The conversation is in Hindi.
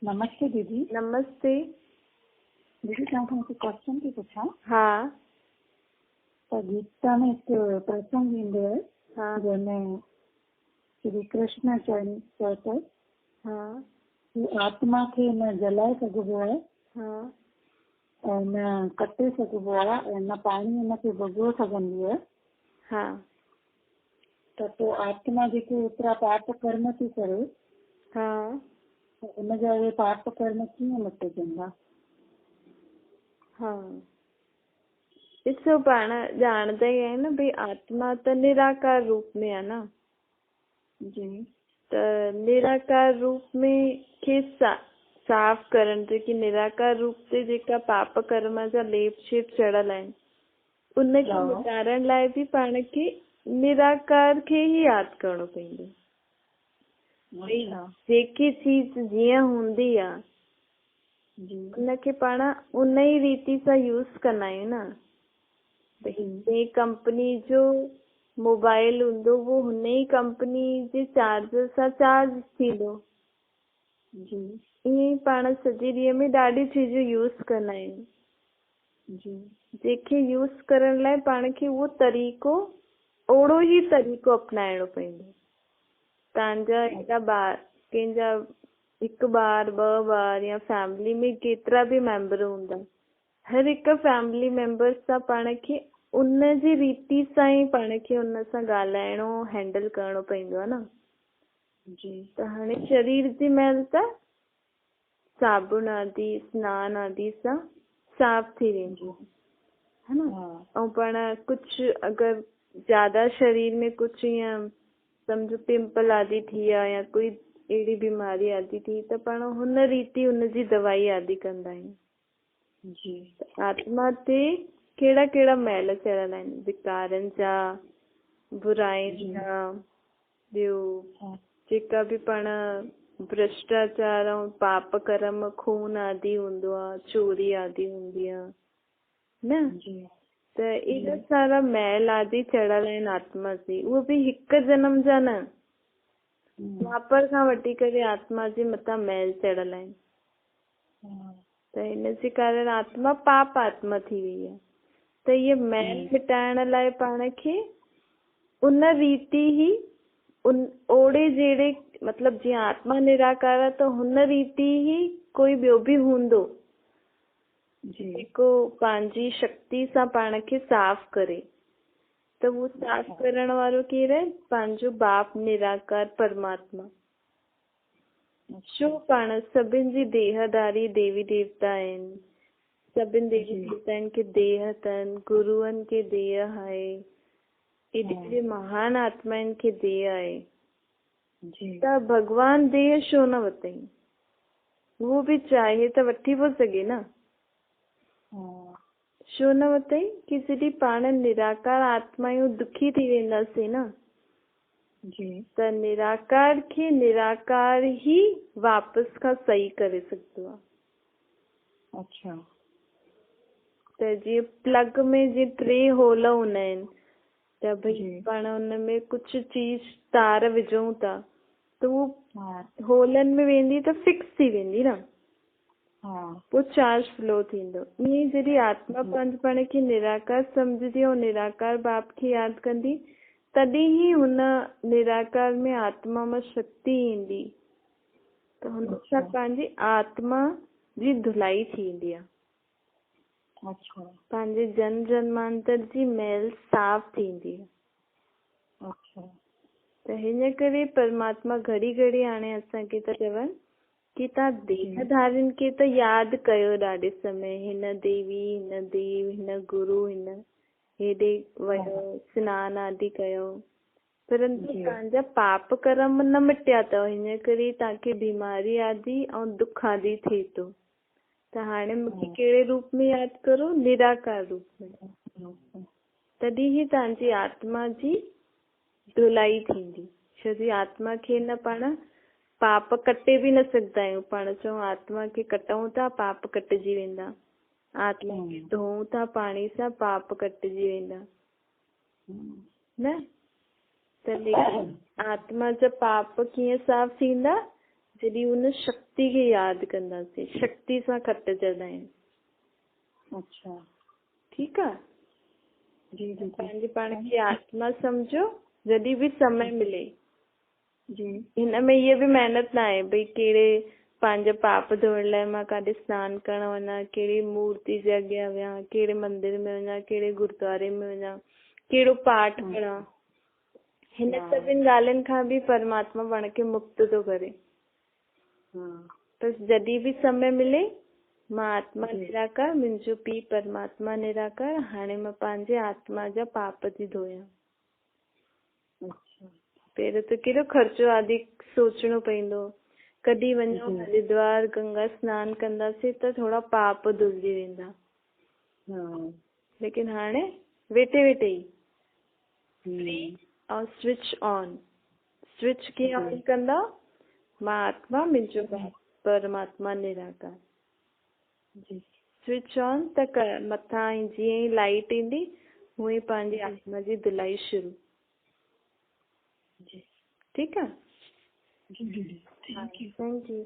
नमस्ते दीदी। नमस्ते दीदी क्या तुमसे क्वेश्चन थी पूछा? हाँ तो गीता में एक प्रसंग ईंदो है हाँ जंहिंमें श्री कृष्ण चवनि था हाँ कि आत्मा खे न जलाए सघिबो आहे हाँ ऐं न कटे सघिबो आहे ऐं न पाणी हुनखे भुॻो सघंदी आहे। हाँ त पोइ आत्मा जेके एतिरा पाप कर्म थी करे हाँ त उनजा उहे पाप कर्म कीअं मिटजंदा? हाँ ॾिसो पाण ॼाणदा ई आहियूं न भई आत्मा त निराकार रूप में आहे न। जी। त निराकार रूप में खे साफ़ करण जेकी निराकार रूप ते जेका पाप कर्म जा लेप शेप चढ़ियल आहिनि उनखे मिटारण लाइ बि पाण खे निराकार खे ई यादि करणो पवंदो। जेकी चीज जीअं हूंदी आहे उनखे पाण उन ई रीति सां यूज़ कंदा आहियूं न। भई कंपनी जो मोबाइल हूंदो वो हुन ई कंपनी जे चार्जर सां चार्ज थींदो। ईअं ई पाण सॼे ॾींहं में ॾाढी चीजूं यूज़ कंदा आहियूं। जंहिंखे यूज़ करण लाइ पाण खे उहो तरीक़ो ओड़ो ई तरीक़ो अपनाइणो पवंदो। तव्हांजा एॾा ॿार कंहिंजा हिकु ॿार ॿ ॿार या फैमिली में केतिरा बि मेंबर हूंदा, हर हिकु फैमिली मेंबर सां पाण खे उन जी रीति सां ई पाण खे उन सां ॻाल्हाइणो हैंडल करणो पवंदो आहे न। त हाणे शरीर जी मैल त साबुण आदि सनान आदि सां साफ़ थी वेंदी है न। ऐं पाण कुझु अगरि ज्यादा शरीर में कुझु ईअं सम्झो पिंपल आदि थी विया या कोई अहिड़ी बीमारी आदि थी त पाण हुन रीति हुनजी दवाई आदि कंदा आहियूं। आत्मा ते कहिड़ा कहिड़ा मैल चढ़ियल आहिनि, विकारनि जा, बुराइनि जा, ॿियो जेका बि पाण भ्रष्टाचार ऐं पाप कर्म खून आदि हूंदो आहे, चोरी आदि हूंदी आहे न। त एॾा सारा मैल आदि चढ़ियल आहिनि आत्मा ते, उहे बि हिकु जन्म जा न, द्वापर खां वठी करे आत्मा जे मथां मैल चढ़ियल आहिनि। त हिन जे कारण आत्मा पाप आत्मा थी वई आहे। त इहे मैल मिटाइण लाइ पाण खे उन रीति ई ओड़े जहिड़े मतिलबु जीअं आत्मा निराकार आहे त हुन रीति ई कोई ॿियो बि हूंदो जेको पंहिंजी शक्ति सां पाण खे साफ़ करे। त उहो साफ़ करण वारो केरु आहे? पंहिंजो बाप निराकार परमात्मा। छो पाण सभिनि जी देहधारी देवी देवता आहिनि, सभिनि देवी देवताउनि खे देह अथनि, गुरूअनि खे देह आहे, एॾे महान आत्माउनि खे देह आहे। त भगवान देह छो न वतई? उहो बि चाहे त वठी पियो सघे न, छो न वतई? कि जॾहिं पाण निराकार आत्मायूं दुखी थी वेंदासीं न त निराकार खे निराकार ई वापसि खां सही करे सघंदो आहे। अच्छा। त जीअं प्लग में जीअं 3 होल हूंदा आहिनि त भई पाण हुन में कुझु चीज तार विझूं था त उहो होलनि में वेंदी त फिक्स थी वेंदी न, पोइ चार्ज फ्लो थींदो। ईअं जॾहिं आत्मा पंहिंज पाण खे निराकार सम्झंदी ऐं निराकार बाप खे यादि कंदी तॾहिं ई हुन निराकार में आत्मा में शक्ति ईंदी त हुन सां पंहिंजी आत्मा जी धुलाई थींदी आहे। पंहिंजे जन्म जन्मांतर जी मैल साफ़ थींदी आहे। त हिन करे परमात्मा घड़ी घड़ी हाणे असांखे था चवनि कि तव्हां देहधारियुनि खे त यादि कयो ॾाढे समय, हिन देवी हिन देव हिन गुरु हिन हेॾे वियो सनान आदि कयो, परंतु तव्हांजा पाप कर्म न मिटिया अथव, हिन करे तव्हांखे बीमारी आदि ऐं दुख आदि थिए थो। त हाणे मूंखे कहिड़े रूप में यादि करो? निराकार रूप में। तॾहिं ई तव्हांजी आत्मा जी धुलाई थींदी। छोजी आत्मा खे न पाण पाप कटे बि न सघंदा आहियूं। पाण चऊं आत्मा खे कटूं था पाप कटिजी वेंदा, आत्मा खे धोऊं था पाणी सां पाप कटिजी वेंदा न। त आत्मा जा पाप कीअं साफ़ थींदा? जॾहिं उन शक्ति खे यादि कंदासीं, शक्ति सां खटिजंदा आहिनि। अच्छा ठीकु आहे। जी जी पंहिंजे पाण खे आत्मा सम्झो जॾहिं बि समय मिले। जी हिन में इहा बि महिनत न आहे भई कहिड़े पंहिंजा पाप धोइण लाइ मां काॾे सनानु करणु वञा, कहिड़ी मूर्ति जे अॻियां वियां, कहिड़े मंदिर में वञा, कहिड़े गुरुद्वारे में वञा, कहिड़ो पाठ कयां। हिन सभिनि ॻाल्हियुनि खां बि परमात्मा पाण खे मुक्त थो करे। बसि जॾहिं बि समय मिले, मां आत्मा निराकार, मुंहिंजो पीउ परमात्मा निराकार, हाणे मां पंहिंजे आत्मा जा पाप थी धोयां। पहिरियों त केॾो ख़र्चो आदि सोचणो पवंदो, कॾहिं वञो हरिद्वार गंगा सनानु कंदासीं त थोरा पाप धुलिजी वेंदा, लेकिन हाणे वेठे वेठे ई और स्विच ऑन। स्विच कीअं ऑन कंदा? मां आत्मा, मुंहिंजो परमात्मा निराकार। स्विच ऑन त मथां जीअं ई लाइट ईंदी हूअं ई पंहिंजी आत्मा जी धुलाई शुरू। ठीकु आहे। Thank you.